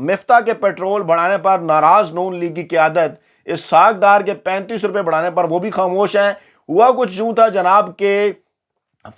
مفتاح کے پیٹرول بڑھانے پر ناراض نون لیگ کی قیادت، اسحاق ڈار کے 35 روپے بڑھانے پر وہ بھی خاموش ہیں۔ ہوا کچھ یوں تھا جناب کہ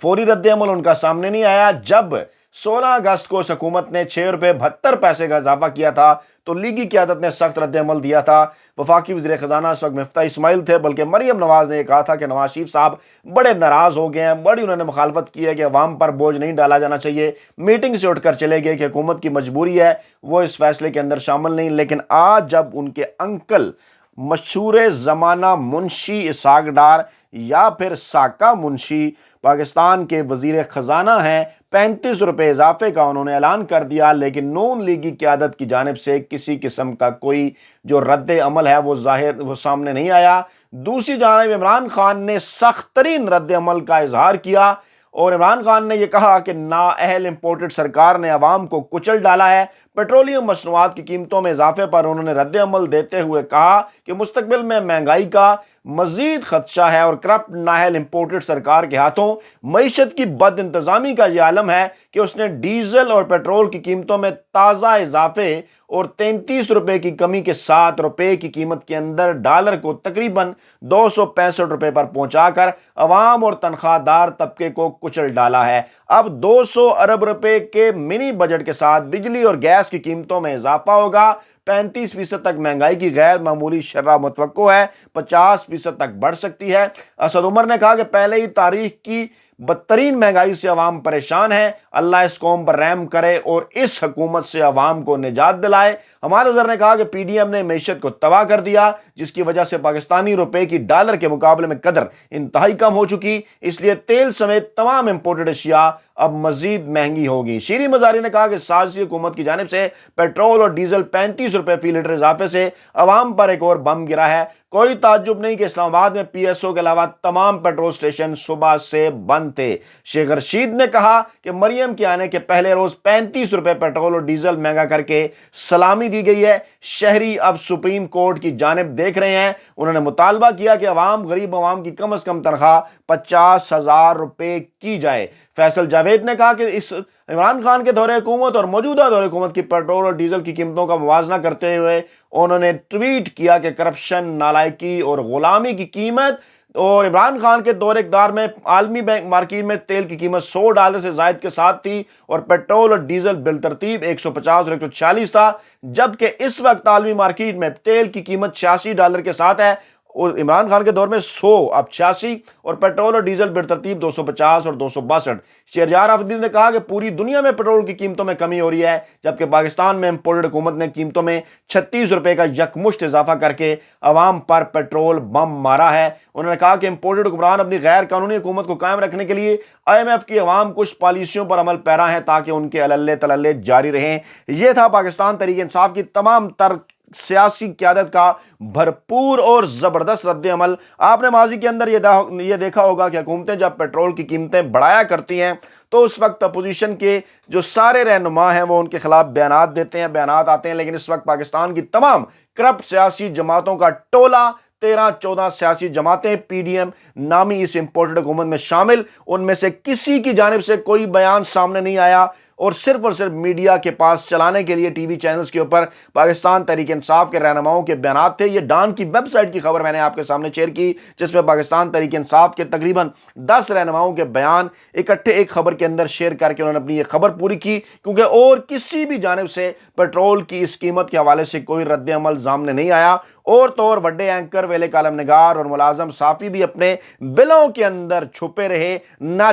فوری رد عمل ان کا سامنے نہیں آیا۔ جب 16 اگست کو اس حکومت نے 6 روپے 72 پیسے کا اضافہ کیا تھا تو لیگی قیادت نے سخت رد عمل دیا تھا۔ وفاقی وزیر خزانہ اس وقت مفتاح اسماعیل تھے، بلکہ مریم نواز نے یہ کہا تھا کہ نواز شریف صاحب بڑے ناراض ہو گئے ہیں، بڑی انہوں نے مخالفت کی ہے کہ عوام پر بوجھ نہیں ڈالا جانا چاہیے۔ میٹنگ سے اٹھ کر چلے گئے کہ حکومت کی مجبوری ہے، وہ اس فیصلے کے اندر شامل نہیں۔ لیکن آج جب ان کے انکل مشہور زمانہ منشی اسحاق ڈار یا پھر ساکا منشی پاکستان کے وزیر خزانہ ہیں، 35 روپے اضافے کا انہوں نے اعلان کر دیا، لیکن نون لیگی قیادت کی جانب سے کسی قسم کا کوئی جو رد عمل ہے وہ سامنے نہیں آیا۔ دوسری جانب عمران خان نے سخت ترین رد عمل کا اظہار کیا اور عمران خان نے یہ کہا کہ نااہل امپورٹڈ سرکار نے عوام کو کچل ڈالا ہے۔ پیٹرولیم مصنوعات کی قیمتوں میں اضافے پر انہوں نے رد عمل دیتے ہوئے کہا کہ مستقبل میں مہنگائی کا مزید خدشہ ہے اور کرپٹ نااہل امپورٹڈ سرکار کے ہاتھوں معیشت کی بد انتظامی کا یہ عالم ہے کہ اس نے ڈیزل اور پیٹرول کی قیمتوں میں تازہ اضافے اور 33 روپے کی کمی کے ساتھ روپے کی قیمت کے اندر ڈالر کو تقریباً 265 روپے پر پہنچا کر عوام اور تنخواہ دار طبقے کو کچل ڈالا ہے۔ اب 200 ارب روپے کے منی بجٹ کے ساتھ بجلی اور گیس کی قیمتوں میں اضافہ ہوگا۔ 35% تک مہنگائی کی غیر معمولی شرح متوقع ہے، 50% تک بڑھ سکتی ہے۔ اسد عمر نے کہا کہ پہلے ہی تاریخ کی بدترین مہنگائی سے عوام پریشان ہے، اللہ اس قوم پر رحم کرے اور اس حکومت سے عوام کو نجات دلائے۔ ہمارے وزیر نے کہا کہ پی ڈی ایم نے معیشت کو تباہ کر دیا، جس کی وجہ سے پاکستانی روپے کی ڈالر کے مقابلے میں قدر انتہائی کم ہو چکی، اس لیے تیل سمیت تمام امپورٹڈ اشیاء اب مزید مہنگی ہوگی۔ شیریں مزاری نے کہا کہ سازشی حکومت کی جانب سے پیٹرول اور ڈیزل 35 روپے فی لیٹر اضافے سے عوام پر ایک اور بم گرا ہے۔ کوئی تعجب نہیں کہ اسلام آباد میں پی ایس او کے علاوہ تمام پیٹرول سٹیشن صبح سے بند تھے۔ شیخ رشید نے کہا کہ مریم کے آنے کے پہلے روز 35 روپے پیٹرول اور ڈیزل مہنگا کر کے سلامی دی گئی ہے۔ شہری اب سپریم کورٹ کی جانب دیکھ رہے ہیں۔ انہوں نے مطالبہ کیا کہ غریب عوام کی کم از کم تنخواہ 50,000 روپے کی جائے۔ فیصل جاوید نے کہا کہ اس عمران خان کے دور حکومت اور موجودہ دور حکومت کی پیٹرول اور ڈیزل کی قیمتوں کا موازنہ کرتے ہوئے انہوں نے ٹویٹ کیا کہ کرپشن، نالائکی اور غلامی کی قیمت اور عمران خان کے دور اقتدار میں عالمی مارکیٹ میں تیل کی قیمت $100 سے زائد کے ساتھ تھی اور پیٹرول اور ڈیزل بالترتیب 150 اور 146 تھا، جبکہ اس وقت عالمی مارکیٹ میں تیل کی قیمت $86 کے ساتھ ہے اور عمران خان کے دور میں 100 اب 86 اور پیٹرول اور ڈیزل بالترتیب 250 اور 262۔ شہریار آفرین نے کہا کہ پوری دنیا میں پیٹرول کی قیمتوں میں کمی ہو رہی ہے، جبکہ پاکستان میں امپورٹڈ حکومت نے قیمتوں میں 36 روپے کا یکمشت اضافہ کر کے عوام پر پیٹرول بم مارا ہے۔ انہوں نے کہا کہ امپورٹڈ حکمران اپنی غیر قانونی حکومت کو قائم رکھنے کے لیے IMF کی عوام کچھ پالیسیوں پر عمل پیرا ہیں تاکہ ان کے عللے تللے جاری رہیں۔ یہ تھا پاکستان تحریک انصاف کی تمام تر سیاسی قیادت کا بھرپور اور زبردست رد عمل۔ آپ نے ماضی کے اندر یہ دیکھا ہوگا کہ حکومتیں جب پیٹرول کی قیمتیں بڑھایا کرتی ہیں تو اس وقت اپوزیشن کے جو سارے رہنما ہیں وہ ان کے خلاف بیانات دیتے ہیں، بیانات آتے ہیں، لیکن اس وقت پاکستان کی تمام کرپٹ سیاسی جماعتوں کا ٹولہ 13-14 سیاسی جماعتیں پی ڈی ایم نامی اس امپورٹڈ حکومت میں شامل، ان میں سے کسی کی جانب سے کوئی بیان سامنے نہیں آیا اور صرف میڈیا کے پاس چلانے کے لیے ٹی وی چینلز کے اوپر پاکستان تحریک انصاف کے رہنماؤں کے بیانات تھے۔ یہ ڈان کی ویب سائٹ کی خبر میں نے آپ کے سامنے شیئر کی، جس میں پاکستان تحریک انصاف کے تقریباً 10 رہنماؤں کے بیان اکٹھے ایک خبر کے اندر شیئر کر کے انہوں نے اپنی یہ خبر پوری کی، کیونکہ اور کسی بھی جانب سے پیٹرول کی اس قیمت کے حوالے سے کوئی رد عمل سامنے نہیں آیا۔ اور وڈے اینکر، ویلے کالم نگار اور ملازم صحافی بھی اپنے بلوں کے اندر چھپے رہے۔ نہ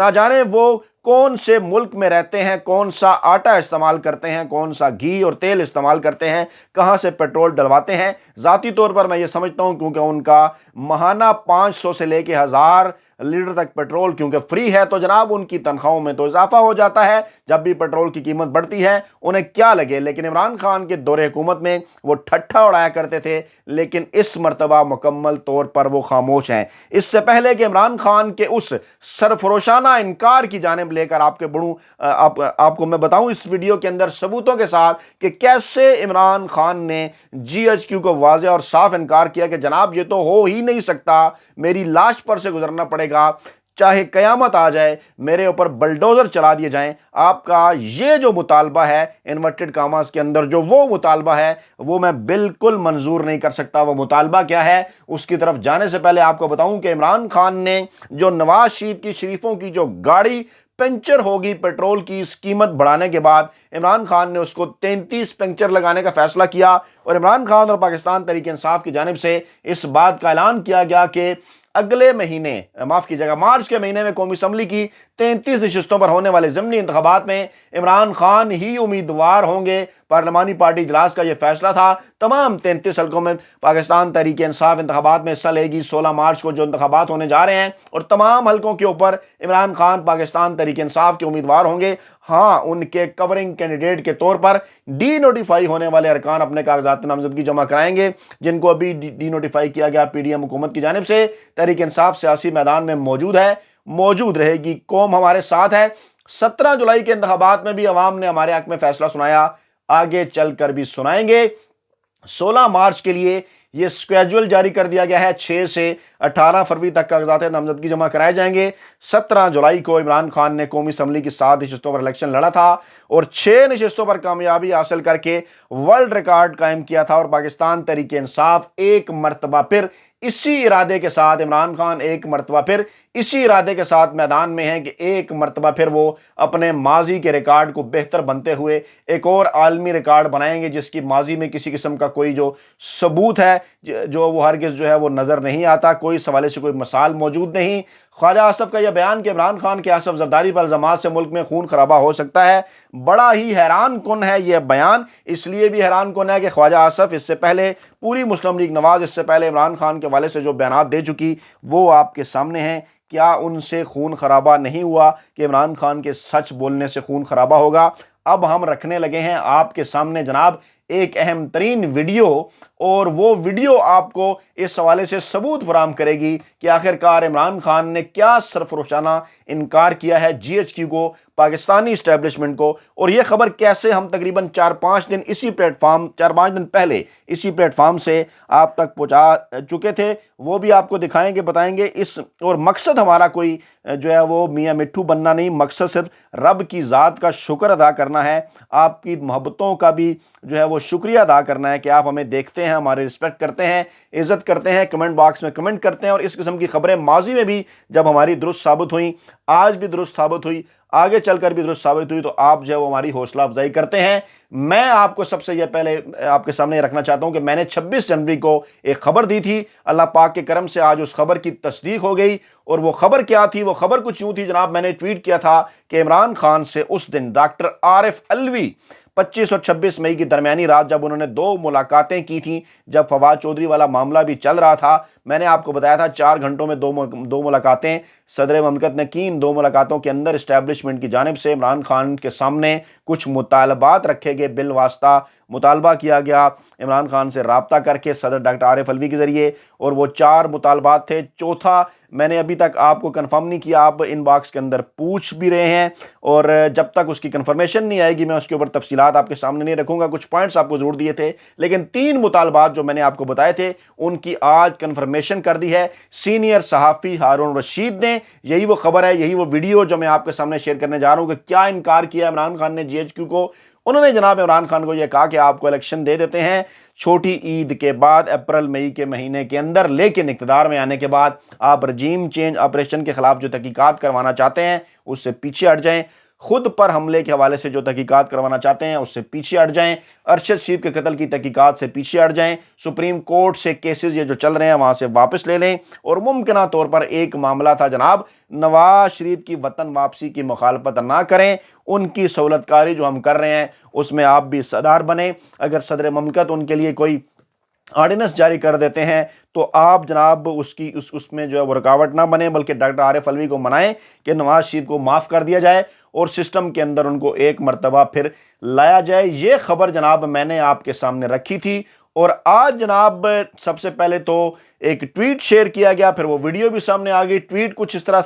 جانے وہ کون سے ملک میں رہتے ہیں، کون سا آٹا استعمال کرتے ہیں، کون سا گھی اور تیل استعمال کرتے ہیں، کہاں سے پیٹرول ڈلواتے ہیں۔ ذاتی طور پر میں یہ سمجھتا ہوں کیونکہ ان کا ماہانہ 500 سے لے کے 1000 لیٹر تک پیٹرول کیونکہ فری ہے تو جناب ان کی تنخواہوں میں تو اضافہ ہو جاتا ہے جب بھی پیٹرول کی قیمت بڑھتی ہے، انہیں کیا لگے۔ لیکن عمران خان کے دور حکومت میں وہ ٹھٹھا اڑایا کرتے تھے، لیکن اس مرتبہ مکمل طور پر وہ خاموش ہیں۔ اس سے پہلے کہ عمران خان کے اس سرفروشانہ انکار کی جانب لے کر آپ کو میں بتاؤں اس ویڈیو کے اندر ثبوتوں کے ساتھ کہ کیسے عمران خان نے GHQ کو واضح اور صاف انکار کیا کہ جناب یہ تو ہو ہی نہیں سکتا، میری لاش پر سے گزرنا پڑے گا۔ چاہے قیامت آ جائے میرے اوپر بلڈوزر چلا دیے جائیں، آپ کا یہ جو مطالبہ ہے انورٹڈ کاماز کے اندر جو وہ مطالبہ ہے وہ میں بالکل منظور نہیں کر سکتا۔ وہ مطالبہ کیا ہے اس کی طرف جانے سے پہلے آپ کو بتاؤں کہ عمران خان نے جو نواز شریف کی شریفوں کی جو گاڑی پنچر ہوگی پیٹرول کی اس قیمت بڑھانے کے بعد، عمران خان نے اس کو 33 پنچر لگانے کا فیصلہ کیا، اور عمران خان اور پاکستان تحریک انصاف کی جانب سے اس بات کا اعلان کیا گیا کہ اگلے مہینے، معاف کیجیے گا، مارچ کے مہینے میں قومی اسمبلی کی 33 نشستوں پر ہونے والے ضمنی انتخابات میں عمران خان ہی امیدوار ہوں گے۔ پارلیمانی پارٹی اجلاس کا یہ فیصلہ تھا۔ تمام 33 حلقوں میں پاکستان تحریک انصاف انتخابات میں حصہ لے گی 16 مارچ کو جو انتخابات ہونے جا رہے ہیں، اور تمام حلقوں کے اوپر عمران خان پاکستان تحریک انصاف کے امیدوار ہوں گے۔ ہاں، ان کے کورنگ کینڈیڈیٹ کے طور پر ڈی نوٹیفائی ہونے والے ارکان اپنے کاغذات نامزدگی جمع کرائیں گے، جن کو ابھی ڈی نوٹیفائی کیا گیا پی ڈی ایم حکومت کی جانب سے۔ تحریک انصاف سیاسی میدان میں موجود ہے، موجود رہے گی، قوم ہمارے ساتھ ہے۔ 17 جولائی کے انتخابات میں بھی عوام نے ہمارے حق میں فیصلہ سنایا، آگے چل کر بھی سنائیں گے۔ 16 مارچ کے لیے یہ اسکیجول جاری کر دیا گیا ہے، 6 سے 18 فروری تک کاغذات نامزدگی جمع کرائے جائیں گے۔ 17 جولائی کو عمران خان نے قومی اسمبلی کی 7 نشستوں پر الیکشن لڑا تھا اور 6 نشستوں پر کامیابی حاصل کر کے ورلڈ ریکارڈ قائم کیا تھا، اور پاکستان تحریک انصاف ایک مرتبہ پھر اسی ارادے کے ساتھ، عمران خان ایک مرتبہ پھر اسی ارادے کے ساتھ میدان میں ہیں کہ ایک مرتبہ پھر وہ اپنے ماضی کے ریکارڈ کو بہتر بنتے ہوئے ایک اور عالمی ریکارڈ بنائیں گے، جس کی ماضی میں کسی قسم کا کوئی جو ثبوت ہے جو وہ ہرگز جو ہے وہ نظر نہیں آتا، کوئی اس حوالے سے کوئی مثال موجود نہیں۔ خواجہ آصف کا یہ بیان کہ عمران خان کے آصف زرداری پر الزامات سے ملک میں خون خرابہ ہو سکتا ہے، بڑا ہی حیران کن ہے یہ بیان۔ اس لیے بھی حیران کن ہے کہ خواجہ آصف اس سے پہلے پوری مسلم لیگ نواز اس سے پہلے عمران خان کے حوالے سے جو بیانات دے چکی وہ آپ کے سامنے ہیں۔ کیا ان سے خون خرابہ نہیں ہوا کہ عمران خان کے سچ بولنے سے خون خرابہ ہوگا؟ اب ہم رکھنے لگے ہیں آپ کے سامنے جناب ایک اہم ترین ویڈیو، اور وہ ویڈیو آپ کو اس حوالے سے ثبوت فراہم کرے گی کہ آخرکار عمران خان نے کیا سرفروشانہ انکار کیا ہے جی ایچ کیو کو، پاکستانی اسٹیبلشمنٹ کو، اور یہ خبر کیسے ہم تقریباً 4-5 دن پہلے اسی پلیٹ فارم سے آپ تک پہنچا چکے تھے، وہ بھی آپ کو دکھائیں گے، بتائیں گے۔ اور مقصد ہمارا کوئی جو ہے وہ میاں مٹھو بننا نہیں، مقصد صرف رب کی ذات کا شکر ادا کرنا ہے، آپ کی محبتوں کا بھی جو ہے وہ شکریہ ادا کرنا ہے کہ آپ ہمیں دیکھتے ہیں، ہمارے رسپیکٹ کرتے ہیں، عزت کرتے ہیں، کمنٹ باکس میں کمنٹ کرتے ہیں، اور اس قسم کی خبریں ماضی میں بھی جب ہماری درست ثابت ہوئیں، آج بھی درست ثابت ہوئی، آگے چل کر بھی درست ثابت ہوئی، تو آپ جو ہے وہ ہماری حوصلہ افزائی کرتے ہیں۔ میں آپ کو سب سے یہ پہلے آپ کے سامنے رکھنا چاہتا ہوں کہ میں نے 26 جنوری کو ایک خبر دی تھی، اللہ پاک کے کرم سے آج اس خبر کی تصدیق ہو گئی، اور وہ خبر کیا تھی؟ وہ خبر کچھ یوں تھی جناب، میں نے ٹویٹ کیا تھا کہ عمران خان سے اس دن ڈاکٹر عارف علوی 25 اور 26 مئی کی درمیانی رات جب انہوں نے 2 ملاقاتیں کی تھیں، جب فواد چودھری والا معاملہ بھی چل رہا تھا، میں نے آپ کو بتایا تھا 4 گھنٹوں میں 2 ملاقاتیں صدر مملکت نے کی۔ ان 2 ملاقاتوں کے اندر اسٹیبلشمنٹ کی جانب سے عمران خان کے سامنے کچھ مطالبات رکھے گئے، بالواسطہ مطالبہ کیا گیا عمران خان سے رابطہ کر کے صدر ڈاکٹر عارف علوی کے ذریعے، اور وہ 4 مطالبات تھے۔ چوتھا میں نے ابھی تک آپ کو کنفرم نہیں کیا، آپ ان باکس کے اندر پوچھ بھی رہے ہیں، اور جب تک اس کی کنفرمیشن نہیں آئے گی میں اس کے اوپر تفصیلات آپ کے سامنے نہیں رکھوں گا۔ کچھ پوائنٹس آپ کو ضرور دیے تھے، لیکن 3 مطالبات جو میں نے آپ کو بتائے تھے ان کی آج کنفرمیشن کر دی ہے سینئر صحافی ہارون رشید نے۔ یہی وہ خبر ہے، یہی وہ ویڈیو جو میں آپ کے سامنے شیئر کرنے جا رہا ہوں کہ کیا انکار کیا عمران خان نے جی ایچ کیو کو۔ انہوں نے جناب عمران خان کو یہ کہا کہ آپ کو الیکشن دے دیتے ہیں چھوٹی عید کے بعد، اپریل مئی کے مہینے کے اندر، لیکن اقتدار میں آنے کے بعد آپ رجیم چینج آپریشن کے خلاف جو تحقیقات کروانا چاہتے ہیں اس سے پیچھے ہٹ جائیں، خود پر حملے کے حوالے سے جو تحقیقات کروانا چاہتے ہیں اس سے پیچھے ہٹ جائیں، ارشد شریف کے قتل کی تحقیقات سے پیچھے ہٹ جائیں، سپریم کورٹ سے کیسز یہ جو چل رہے ہیں وہاں سے واپس لے لیں، اور ممکنہ طور پر ایک معاملہ تھا جناب نواز شریف کی وطن واپسی کی مخالفت نہ کریں، ان کی سہولت کاری جو ہم کر رہے ہیں اس میں آپ بھی صدر بنیں۔ اگر صدر مملکت ان کے لیے کوئی آرڈیننس جاری کر دیتے ہیں تو آپ جناب اس میں جو ہے وہ رکاوٹ نہ بنے، بلکہ ڈاکٹر عارف علوی کو منائیں کہ نواز شریف کو معاف کر دیا جائے اور سسٹم کے اندر ان کو ایک مرتبہ پھر لایا جائے۔ یہ خبر جناب میں نے آپ کے سامنے رکھی تھی، اور آج جناب سب سے پہلے تو ایک ٹویٹ شیئر کیا گیا، پھر وہ ویڈیو بھی سامنے آ گئی۔ ٹویٹ کچھ اس طرح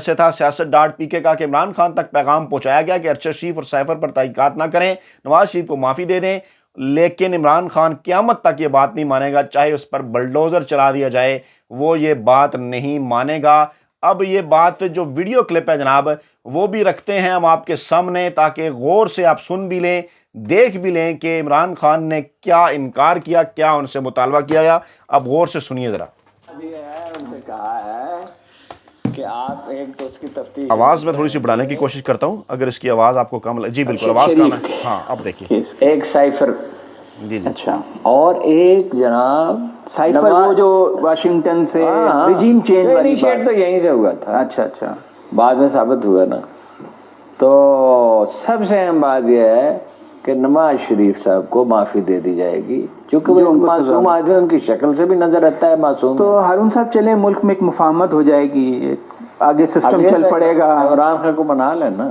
سے تھا سیاست.pk کا کہ عمران خان تک پیغام پہنچایا گیا کہ ارشد شریف اور سیفر پر تحقیقات نہ کریں، نواز شریف کو معافی دے دیں، لیکن عمران خان قیامت تک یہ بات نہیں مانے گا، چاہے اس پر بلڈوزر چلا دیا جائے وہ یہ بات نہیں مانے گا۔ اب یہ بات جو ویڈیو کلپ ہے جناب وہ بھی رکھتے ہیں ہم آپ کے سامنے تاکہ غور سے آپ سن بھی لیں، دیکھ بھی لیں کہ عمران خان نے کیا انکار کیا، کیا ان سے مطالبہ کیا گیا۔ اب غور سے سنیے ذرا۔ ان سے کہا ہے کہ آپ ایک تو اس کی تفتیش، آواز میں تھوڑی سی بڑھانے کی کوشش کرتا ہوں اگر اس کی آواز آپ کو کم لگے۔ جی بالکل آواز کم ہے، ہاں اب دیکھیے۔ ایک سائفر، جی جی اچھا، اور ایک جناب سائفر وہ جو واشنگٹن سے رجیم چینج والی انیشیٹ تو یہیں سے ہوا تھا، اچھا اچھا، بعد میں ثابت ہوا نا۔ تو سب سے اہم بات یہ ہے کہ نواز شریف صاحب کو معافی دے دی جائے گی، چونکہ وہ معصوم آدمی، ان کی شکل سے بھی نظر آتا ہے معصوم۔ تو ہارون صاحب چلیں ملک میں ایک مفاہمت ہو جائے گی، آگے سسٹم چل پڑے گا۔ عمران خان کو بنا لینا۔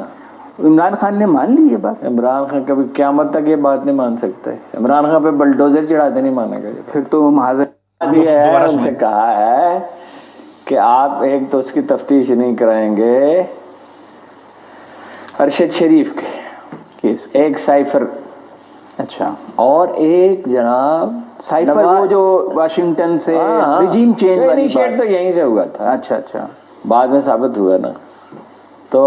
عمران خان نے مان لی یہ بات؟ عمران خان کبھی قیامت تک یہ بات نہیں مان سکتے، عمران خان پہ بلڈوزر چڑھاتے نہیں مانے گا۔ پھر تو معذرت ان سے کہا ہے کہ آپ ایک تو اس کی تفتیش نہیں کرائیں گے ارشد شریف کے کیس، ایک سائفر، اچھا، اور ایک جناب سائفر وہ جو واشنگٹن سے رجیم چینج والی انیشیٹ تو یہیں سے ہوا تھا، اچھا اچھا، بعد میں ثابت ہوا نا۔ تو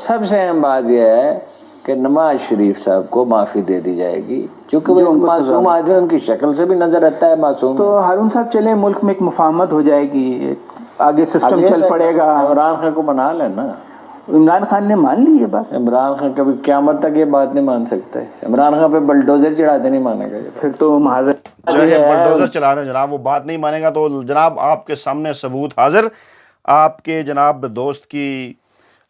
سب سے اہم بات یہ ہے کہ نواز شریف صاحب کو معافی دے دی جائے گی، چونکہ وہ معصوم آدمی، ان کی شکل سے بھی نظر آتا ہے معصوم۔ تو ہارون صاحب چلیں ملک میں ایک مفاہمت ہو جائے گی، آگے سسٹم چل پڑے گا۔ عمران خان کو بنا لینا۔ عمران خان نے مان لی یہ بات؟ عمران خان کبھی قیامت تک یہ بات نہیں مان سکتے، عمران خان پہ بلڈوزر چڑھاتے نہیں مانے گا۔ پھر تو معذرت، چاہے بلڈوزر چلا دیں جناب، وہ بات نہیں مانے گا تو جناب آپ کے سامنے ثبوت حاضر۔ آپ کے جناب دوست کی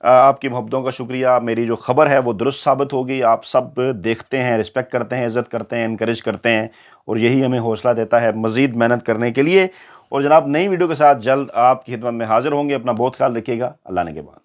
آپ کی محبتوں کا شکریہ، میری جو خبر ہے وہ درست ثابت ہوگی۔ آپ سب دیکھتے ہیں، رسپیکٹ کرتے ہیں، عزت کرتے ہیں، انکریج کرتے ہیں، اور یہی ہمیں حوصلہ دیتا ہے مزید محنت کرنے کے لیے۔ اور جناب نئی ویڈیو کے ساتھ جلد آپ کی خدمت میں حاضر ہوں گے۔ اپنا بہت خیال رکھیے گا، اللہ نے کے بعد۔